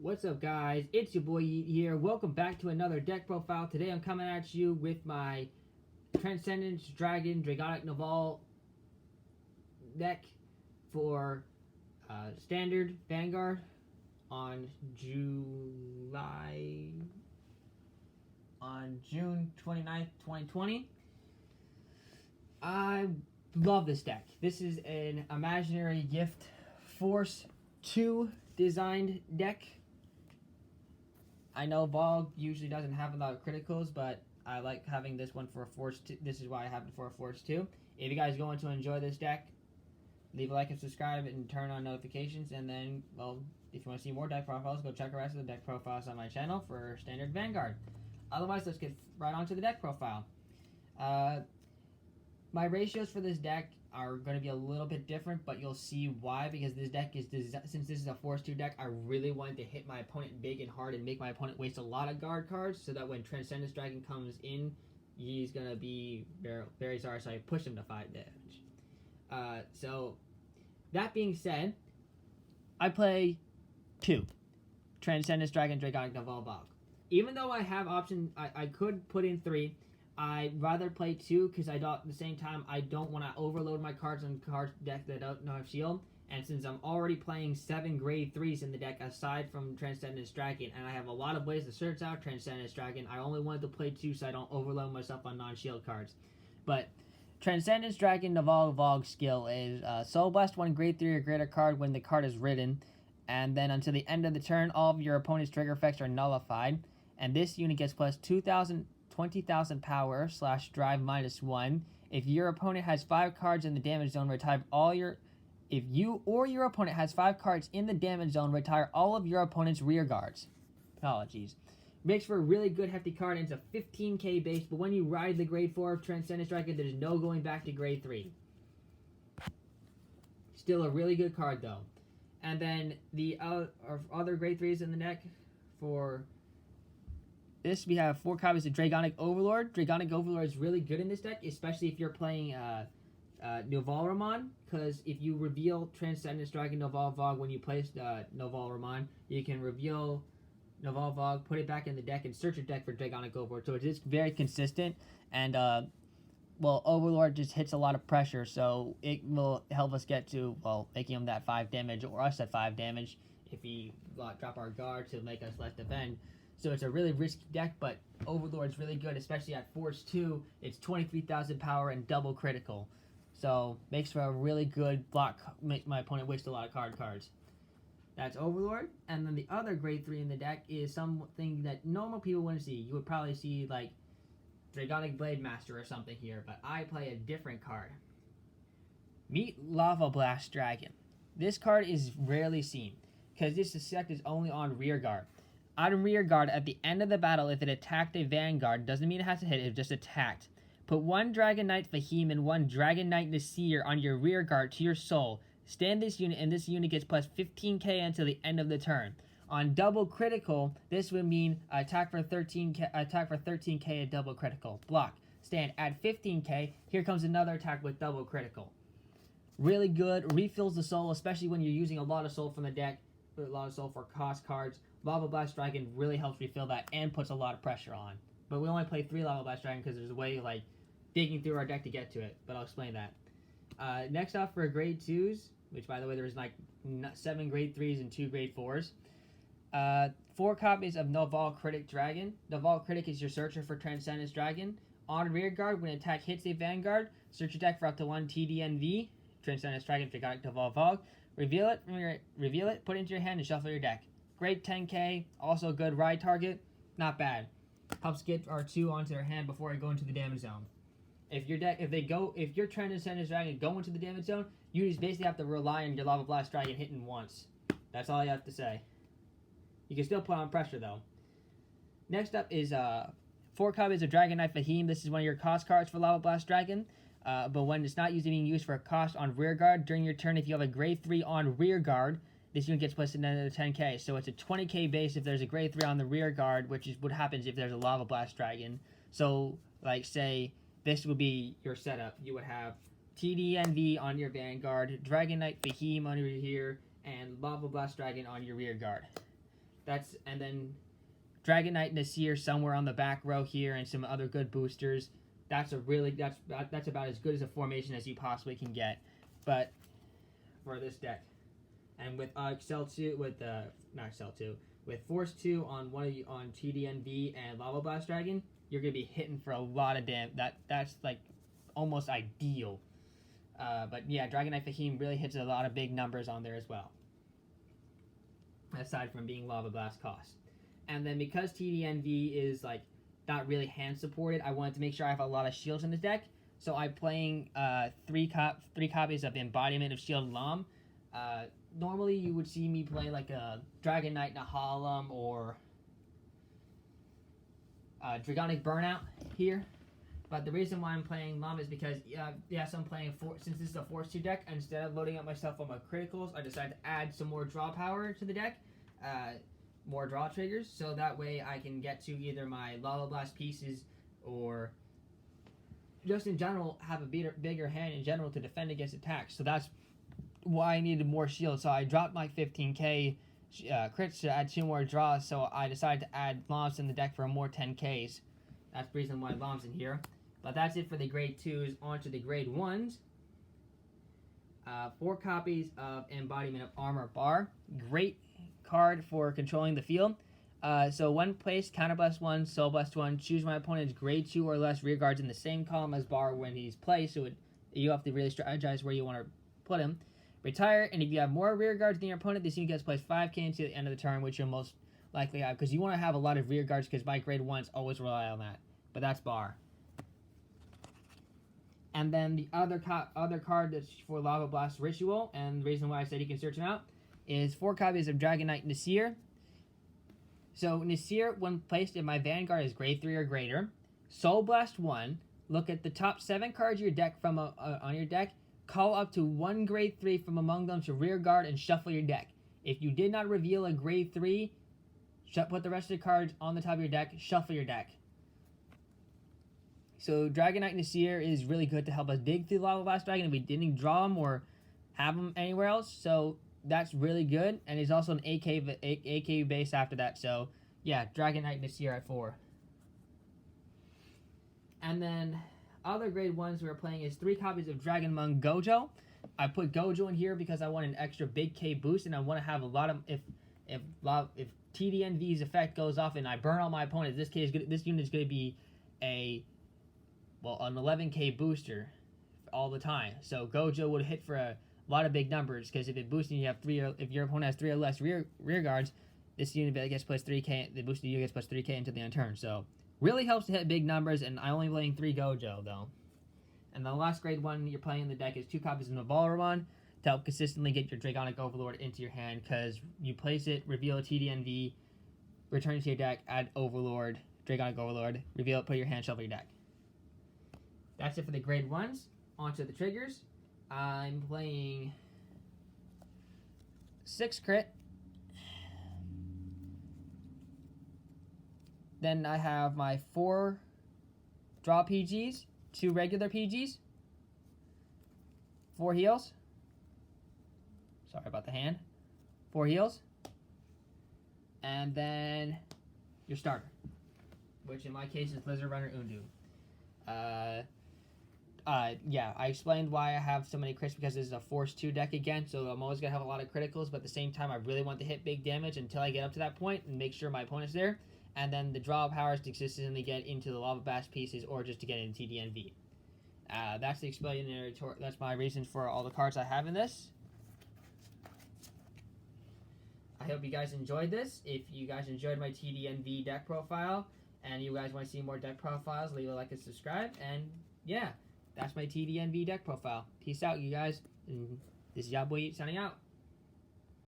What's up, guys? It's your boy Yeet here. Welcome back to another deck profile. Today I'm coming at you with my Transcendence Dragonic Naval deck for Standard Vanguard on June 29th, 2020. I love this deck. This is an Imaginary Gift Force 2 designed deck. I know Vauge usually doesn't have a lot of criticals, but I like having this one for a Force 2. This is why I have it for a Force 2. If you guys are going to enjoy this deck, leave a like and subscribe and turn on notifications. And then, well, if you want to see more deck profiles, go check the rest of the deck profiles on my channel for Standard Vanguard. Otherwise, let's get right on to the deck profile. My ratios for this deck are going to be a little bit different, but you'll see why, because this deck is since this is a Force 2 deck, I really wanted to hit my opponent big and hard and make my opponent waste a lot of guard cards so that when Transcendence Dragon comes in, he's going to be very, very sorry, so I push him to 5 damage. So, that being said, I play 2 Transcendence Dragon Dragonic Naval Vauge. Even though I have option, I could put in 3. I'd rather play 2 because at the same time I don't want to overload my cards on card deck that don't have shield. And since I'm already playing 7 grade 3s in the deck aside from Transcendence Dragon, and I have a lot of ways to search out Transcendence Dragon, I only wanted to play 2 so I don't overload myself on non-shield cards. But Transcendence Dragon Naval Vauge skill is Soul Blast 1 grade 3 or greater card when the card is written. And then until the end of the turn, all of your opponent's trigger effects are nullified. And this unit gets plus 20,000 power / drive -1. If your opponent has 5 cards in the damage zone, retire all your... If you or your opponent has 5 cards in the damage zone, retire all of your opponent's rear guards. Apologies. Makes for a really good hefty card, and it's a 15k base, but when you ride the grade 4 of Transcendence Dragon, there's no going back to grade 3. Still a really good card, though. And then the other grade 3s in the deck for... this, we have 4 copies of Dragonic Overlord. Dragonic Overlord is really good in this deck, especially if you're playing Naval Ramon, because if you reveal Transcendence Dragon Naval Vauge when you place Naval Ramon, you can reveal Naval Vauge, put it back in the deck, and search your deck for Dragonic Overlord. So it is very consistent, and well, Overlord just hits a lot of pressure, so it will help us get to, well, making him that 5 damage, or us at 5 damage, if we drop our guard to make us less defend. So it's a really risky deck, but Overlord's really good, especially at Force 2. It's 23,000 power and double critical. So makes for a really good block, makes my opponent waste a lot of cards. That's Overlord. And then the other grade 3 in the deck is something that normal people wouldn't see. You would probably see like Dragonic Blade Master or something here, but I play a different card. Meet Lava Blast Dragon. This card is rarely seen, because this effect is only on rear guard. On rear guard, at the end of the battle, if it attacked a Vanguard, doesn't mean it has to hit, it just attacked. Put 1 Dragon Knight Fahim and 1 Dragon Knight Nasir on your rear guard to your soul. Stand this unit, and this unit gets plus 15k until the end of the turn. On double critical, this would mean attack for 13k at double critical. Block. Stand. Add 15k. Here comes another attack with double critical. Really good. Refills the soul, especially when you're using a lot of soul from the deck. A lot of soul for cost cards. Lava Blast Dragon really helps refill that and puts a lot of pressure on. But we only play 3 Lava Blast Dragon because there's a way like digging through our deck to get to it. But I'll explain that. Next off for grade 2s, which by the way there's like 7 grade 3s and 2 grade 4s. 4 copies of Naval Critic Dragon. Naval Critic is your searcher for Transcendence Dragon. On rear guard, when an attack hits a Vanguard, search your deck for up to 1 TDNV. Transcendence Dragon Dragonic Naval Vauge. Reveal it, put it into your hand, and shuffle your deck. Grade 10k, also a good ride target, not bad. Helps get our 2 onto their hand before they go into the damage zone. If your Transcendence Dragon go into the damage zone, you just basically have to rely on your Lava Blast Dragon hitting once. That's all you have to say. You can still put on pressure though. Next up is 4 copies of Dragon Knight Fahim. This is one of your cost cards for Lava Blast Dragon. But when it's not being used for a cost on rear guard, during your turn, if you have a grade 3 on rear guard, this unit gets plus another 10k. So it's a 20k base if there's a grade 3 on the rear guard, which is what happens if there's a Lava Blast Dragon. So, like, say, this would be your setup. You would have TDNV on your Vanguard, Dragon Knight Fahim on your here, and Lava Blast Dragon on your rear guard. And then Dragonite Nasir somewhere on the back row here, and some other good boosters. That's about as good as a formation as you possibly can get, but for this deck. And with Excel 2, with not Excel 2, with Force 2 on on TDNV and Lava Blast Dragon, you're gonna be hitting for a lot of damage. That's like almost ideal. But yeah, Dragonite Fahim really hits a lot of big numbers on there as well, aside from being Lava Blast cost. And then because TDNV is like not really hand supported, I wanted to make sure I have a lot of shields in this deck. So I'm playing three copies of Embodiment of Shield Lam. Normally you would see me play like a Dragonite Nahalem or Dragonic Burnout here. But the reason why I'm playing Lam is because, yes, I'm playing, since this is a Force 2 deck, instead of loading up myself on my criticals, I decided to add some more draw power to the deck, more draw triggers, so that way I can get to either my Lava Blast pieces or just in general have a bigger hand in general to defend against attacks. So that's why I needed more shields. So I dropped my 15k crits to add 2 more draws, so I decided to add Lams in the deck for more 10ks. That's the reason why Lam's in here. But that's it for the grade 2s. On to the grade 1s. 4 copies of Embodiment of Armor Bar. Great card for controlling the field. So when placed, counterblast 1, soul blast 1, choose my opponent's grade 2 or less rear guards in the same column as Bar when he's placed, so you have to really strategize where you want to put him. Retire, and if you have more rear guards than your opponent, this unit gets placed 5k until the end of the turn, which you'll most likely have, because you want to have a lot of rear guards, because my grade 1s always rely on that. But that's Bar. And then the other card that's for Lava Blast Ritual, and the reason why I said you can search him out, is 4 copies of Dragonite Nasir. So Nasir, when placed in my Vanguard, is grade 3 or greater. Soul Blast 1. Look at the top 7 cards of your deck from on your deck. Call up to 1 grade 3 from among them to rear guard and shuffle your deck. If you did not reveal a grade 3, put the rest of the cards on the top of your deck. Shuffle your deck. So Dragonite Nasir is really good to help us dig through Lava Blast Dragon if we didn't draw him or have him anywhere else. So that's really good. And he's also an AK base after that. So yeah, Dragonite Nasir at 4. And then other grade 1s we were playing is 3 copies of Dragon Monk Gojo. I put Gojo in here because I want an extra big K boost, and I want to have a lot of if TDNV's effect goes off and I burn all my opponents, this unit is going to be an 11k booster all the time. So Gojo would hit for a lot of big numbers, because if it boosts and you have 3, or if your opponent has 3 or less rear guards, this unit gets plus 3k. The boosted unit gets plus 3k until the end turn. So really helps to hit big numbers, and I only playing 3 Gojo though. And the last grade 1 you're playing in the deck is 2 copies of Navalramon to help consistently get your Dragonic Overlord into your hand, because you place it, reveal a TDNV, return it to your deck, add Overlord, Dragonic Overlord, reveal it, put your hand, shuffle your deck. That's it for the grade 1s. On to the triggers. I'm playing 6 crit. Then I have my 4 draw PGs, 2 regular PGs, 4 heals. Sorry about the hand. 4 heals. And then your starter, which in my case is Lizard Runner Undu. Yeah, I explained why I have so many crits, because this is a Force 2 deck again, so I'm always going to have a lot of criticals, but at the same time I really want to hit big damage until I get up to that point and make sure my opponent's there. And then the draw powers to consistently get into the Lava Blast pieces, or just to get into TDNV. That's the explanatory. That's my reasons for all the cards I have in this. I hope you guys enjoyed this. If you guys enjoyed my TDNV deck profile, and you guys want to see more deck profiles, leave a like and subscribe. And yeah, that's my TDNV deck profile. Peace out, you guys. And this is Yaboy signing out.